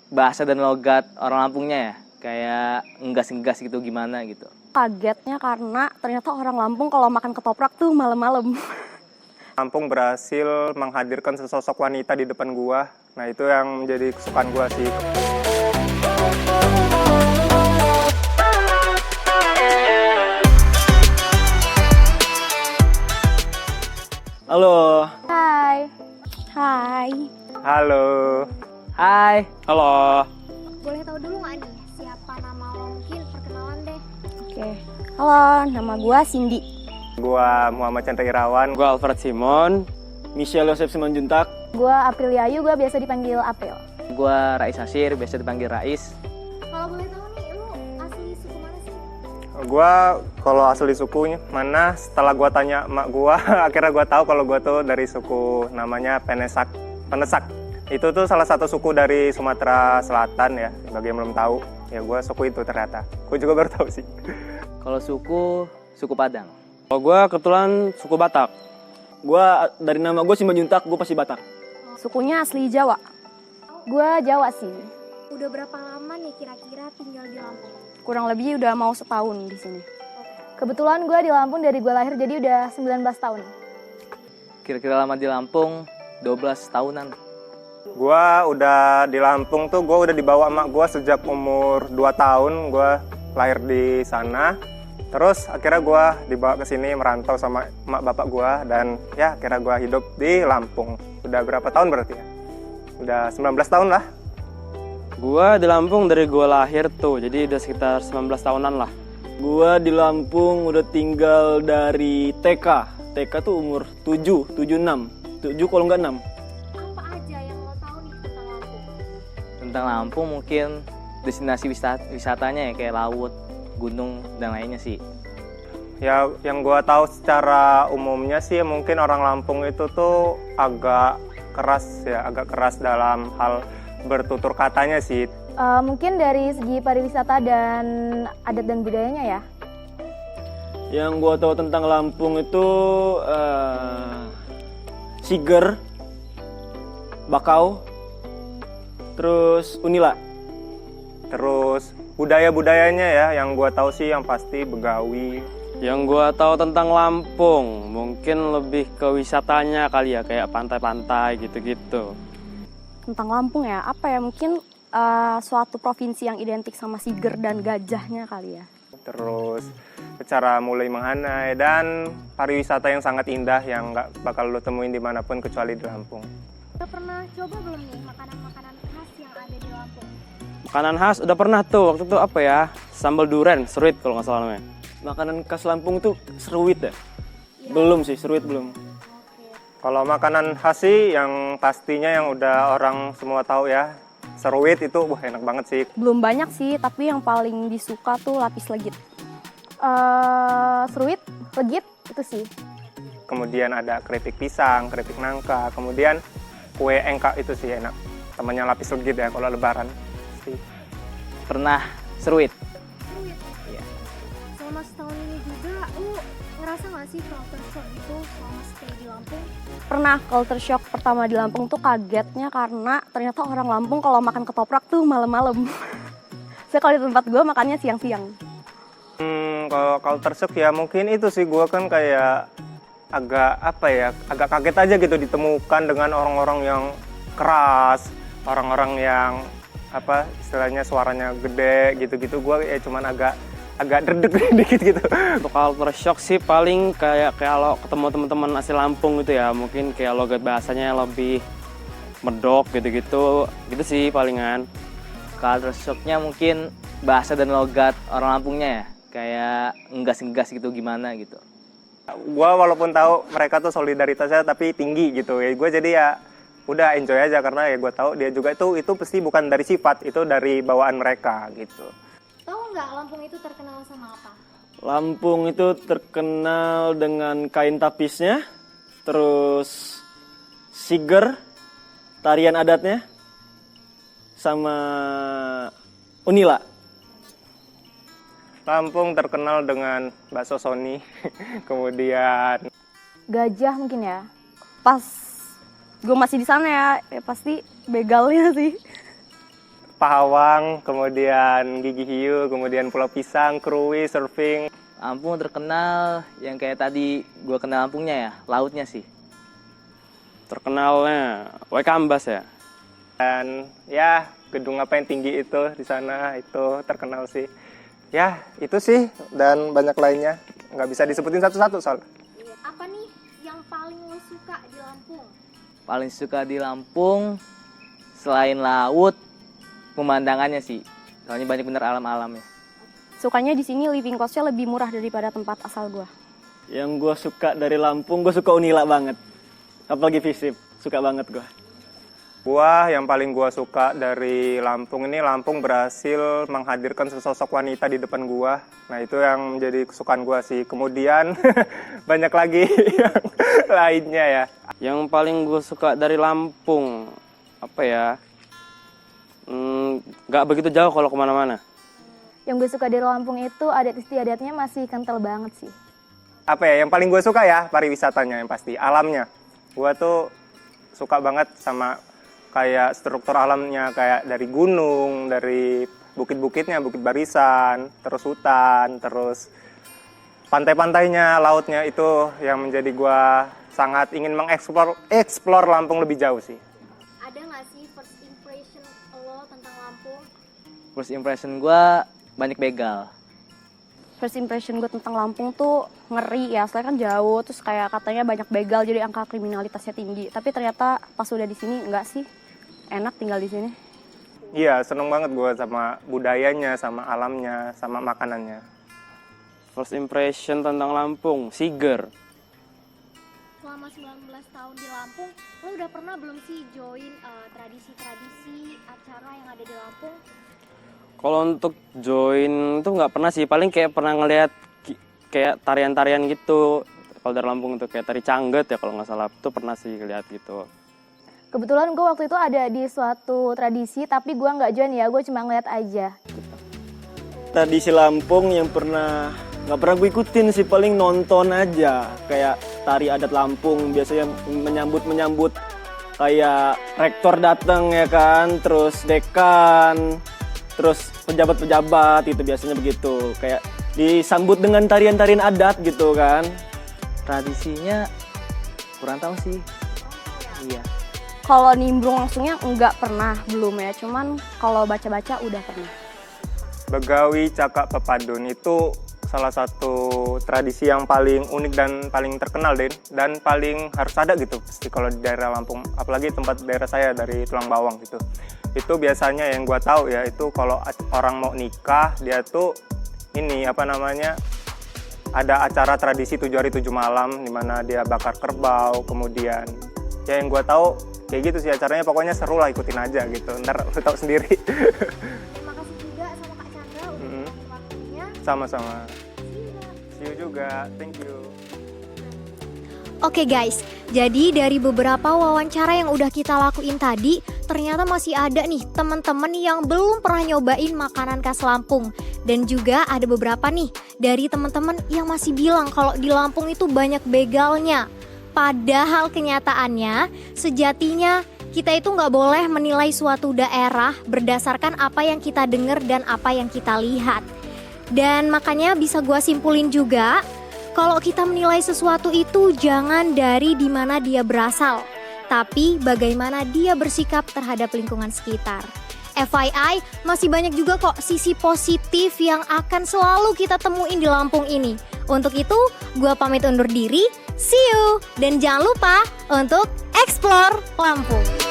bahasa dan logat orang Lampungnya ya, kayak ngegas-ngegas gitu gimana gitu. Kagetnya karena ternyata orang Lampung kalau makan ketoprak tuh malam-malam. Lampung berhasil menghadirkan sesosok wanita di depan gua. Nah, itu yang menjadi kesukaan gua sih. Halo. Hai. Hai. Halo. Hai. Halo. Boleh tahu dulu nggak nih siapa nama lo? Mungkin perkenalan deh. Oke. Halo, nama gua Cindy. Gua Muhammad Chandra Irawan. Gue Alfred Simon. Michelle Yosef Simanjuntak. Gua Aprilia Ayu, gua biasa dipanggil April. Gua Rais Asir, biasa dipanggil Rais. Kalau boleh tahu nih, lu asli suku mana sih? Gua kalau asli sukunya mana, setelah gua tanya emak gua, akhirnya gua tahu kalau gua tuh dari suku namanya Penesak. Itu tuh salah satu suku dari Sumatera Selatan ya, bagi yang belum tahu. Ya gua suku itu ternyata. Gua juga baru tahu sih. Kalau suku Padang. Kalau gue kebetulan suku Batak. Gue dari nama gue Simanjuntak, gue pasti Batak. Sukunya asli Jawa. Gua Jawa sih. Udah berapa lama nih kira-kira tinggal di Lampung? Kurang lebih udah mau setahun di sini. Kebetulan gua di Lampung dari gua lahir jadi udah 19 tahun. Kira-kira lama di Lampung 12 tahunan. Gua udah di Lampung tuh, gua udah dibawa emak gua sejak umur 2 tahun. Gua lahir di sana. Terus akhirnya gua dibawa ke sini merantau sama emak bapak gua, dan ya akhirnya gua hidup di Lampung. Udah berapa tahun berarti ya? Udah 19 tahun lah. Gue di Lampung dari gue lahir tuh, jadi udah sekitar 19 tahunan lah. Gue di Lampung udah tinggal dari TK. TK tuh umur 7, 6. 7 kalau nggak 6. Apa aja yang lo tahu nih tentang Lampung? Tentang Lampung mungkin destinasi wisatanya ya, kayak laut, gunung, dan lainnya sih. Ya, yang gua tahu secara umumnya sih mungkin orang Lampung itu tuh agak keras dalam hal bertutur katanya sih. Mungkin dari segi pariwisata dan adat dan budayanya ya. Yang gue tahu tentang Lampung itu Siger, Bakau, terus Unila. Terus budaya-budayanya ya, yang gua tahu sih yang pasti Begawi. Yang gue tahu tentang Lampung mungkin lebih ke wisatanya kali ya, kayak pantai-pantai gitu-gitu. Tentang Lampung ya, apa ya, mungkin suatu provinsi yang identik sama siger dan gajahnya kali ya. Terus secara mulai menghanai dan pariwisata yang sangat indah yang nggak bakal lo temuin dimanapun kecuali di Lampung. Udah pernah coba belum nih makanan-makanan khas yang ada di Lampung? Makanan khas udah pernah tuh, waktu itu apa ya, sambal duren, seruit kalau nggak salah namanya. Makanan khas Lampung tuh seruit ya? Belum sih, seruit belum. Kalau makanan khas sih yang pastinya yang udah orang semua tahu ya, seruit itu enak banget sih. Belum banyak sih, tapi yang paling disuka tuh lapis legit. Seruit, legit, itu sih. Kemudian ada keripik pisang, keripik nangka, kemudian kue engka itu sih enak. Temannya lapis legit ya kalau lebaran. Pernah seruit? Seruit? Iya. Selama setahun ini juga, lu ngerasa nggak sih culture shock gitu selama stay di Lampung? Pernah culture shock pertama di Lampung tuh kagetnya karena ternyata orang Lampung kalau makan ketoprak tuh malam-malam. Saya kalau di tempat gue makannya siang-siang. Kalau culture shock ya mungkin itu sih, gue kan kayak agak kaget aja gitu ditemukan dengan orang-orang yang keras, orang-orang yang istilahnya suaranya gede gitu-gitu. Gue ya cuman agak dredeg dikit gitu. Untuk culture shock sih paling kayak kalau ketemu teman-teman asli Lampung gitu ya, mungkin kayak logat bahasanya lebih medok gitu-gitu, gitu sih palingan. Culture shocknya mungkin bahasa dan logat orang Lampungnya ya, kayak ngegas-ngegas gitu gimana gitu. Gue walaupun tahu mereka tuh solidaritasnya tapi tinggi gitu ya, gue jadi ya udah enjoy aja karena ya gue tahu dia juga itu pasti bukan dari sifat, itu dari bawaan mereka gitu. Tahu nggak Lampung itu terkenal sama apa? Lampung itu terkenal dengan kain tapisnya, terus siger, tarian adatnya, sama Unila. Lampung terkenal dengan bakso Sony, kemudian Gajah mungkin ya. Pas gue masih di sana ya pasti begalnya sih. Pahawang, kemudian Gigi Hiu, kemudian Pulau Pisang, Kruis, surfing. Lampung terkenal yang kayak tadi gue kenal Lampungnya ya, lautnya sih. Terkenalnya Waikambas ya. Dan ya gedung apa yang tinggi itu di sana itu terkenal sih. Ya itu sih dan banyak lainnya. Nggak bisa disebutin satu-satu soalnya. Apa nih yang paling lo suka di Lampung? Paling suka di Lampung selain laut, pemandangannya sih. Soalnya banyak bener alam-alamnya. Sukanya di sini living cost-nya lebih murah daripada tempat asal gue. Yang gue suka dari Lampung, gue suka Unila banget. Apalagi Visip, suka banget gue. Yang paling gua suka dari Lampung ini, Lampung berhasil menghadirkan sesosok wanita di depan gua. Nah itu yang menjadi kesukaan gua sih. Kemudian banyak lagi yang lainnya ya. Yang paling gue suka dari Lampung, apa ya? Nggak begitu jauh kalau kemana-mana. Yang gue suka dari Lampung itu adat istiadatnya masih kental banget sih. Apa ya, yang paling gue suka ya pariwisatanya yang pasti, alamnya. Gue tuh suka banget sama kayak struktur alamnya, kayak dari gunung, dari bukit-bukitnya, bukit barisan, terus hutan, terus pantai-pantainya, lautnya, itu yang menjadi gue sangat ingin mengeksplor Lampung lebih jauh sih. Ada nggak sih first impression lo tentang Lampung? First impression gue banyak begal. First impression gue tentang Lampung tuh ngeri ya, soalnya kan jauh, terus kayak katanya banyak begal jadi angka kriminalitasnya tinggi. Tapi ternyata pas udah di sini enggak sih, enak tinggal di sini. Iya, seneng banget gue sama budayanya, sama alamnya, sama makanannya. First impression tentang Lampung, Siger. Selama 19 tahun di Lampung, lo udah pernah belum sih join tradisi-tradisi acara yang ada di Lampung? Kalau untuk join itu nggak pernah sih, paling kayak pernah ngeliat kayak tarian-tarian gitu. Kalau dari Lampung itu kayak tari cangget ya kalau nggak salah, itu pernah sih lihat gitu. Kebetulan gue waktu itu ada di suatu tradisi, tapi gue nggak join ya, gue cuma ngeliat aja. Tradisi Lampung yang nggak pernah gue ikutin sih, paling nonton aja. Kayak tari adat Lampung biasanya menyambut kayak rektor datang ya kan, terus dekan, terus pejabat-pejabat itu biasanya begitu. Kayak disambut dengan tarian-tarian adat gitu kan. Tradisinya kurang tahu sih. Iya. Kalau nimbrung langsungnya nggak pernah, belum ya. Cuman kalau baca-baca udah pernah. Begawi Cakak Pepadun itu salah satu tradisi yang paling unik dan paling terkenal dan paling harus ada gitu pasti kalau di daerah Lampung, apalagi tempat daerah saya dari Tulang Bawang gitu. Itu biasanya yang gua tahu ya, itu kalau orang mau nikah dia tuh ini apa namanya, ada acara tradisi 7 hari 7 malam di mana dia bakar kerbau, kemudian ya yang gua tahu kayak gitu sih acaranya, pokoknya seru lah, ikutin aja gitu, ntar lu tahu sendiri. Terima kasih juga sama Kak Chandra udah berbagi waktunya. Sama-sama. See you juga, thank you. Oke guys, jadi dari beberapa wawancara yang udah kita lakuin tadi, ternyata masih ada nih teman-teman yang belum pernah nyobain makanan khas Lampung. Dan juga ada beberapa nih dari teman-teman yang masih bilang kalau di Lampung itu banyak begalnya. Padahal kenyataannya, sejatinya kita itu nggak boleh menilai suatu daerah berdasarkan apa yang kita dengar dan apa yang kita lihat. Dan makanya bisa gua simpulin juga, kalau kita menilai sesuatu itu jangan dari di mana dia berasal, tapi bagaimana dia bersikap terhadap lingkungan sekitar. FYI, masih banyak juga kok sisi positif yang akan selalu kita temuin di Lampung ini. Untuk itu, gua pamit undur diri. See you! Dan jangan lupa untuk explore Lampung.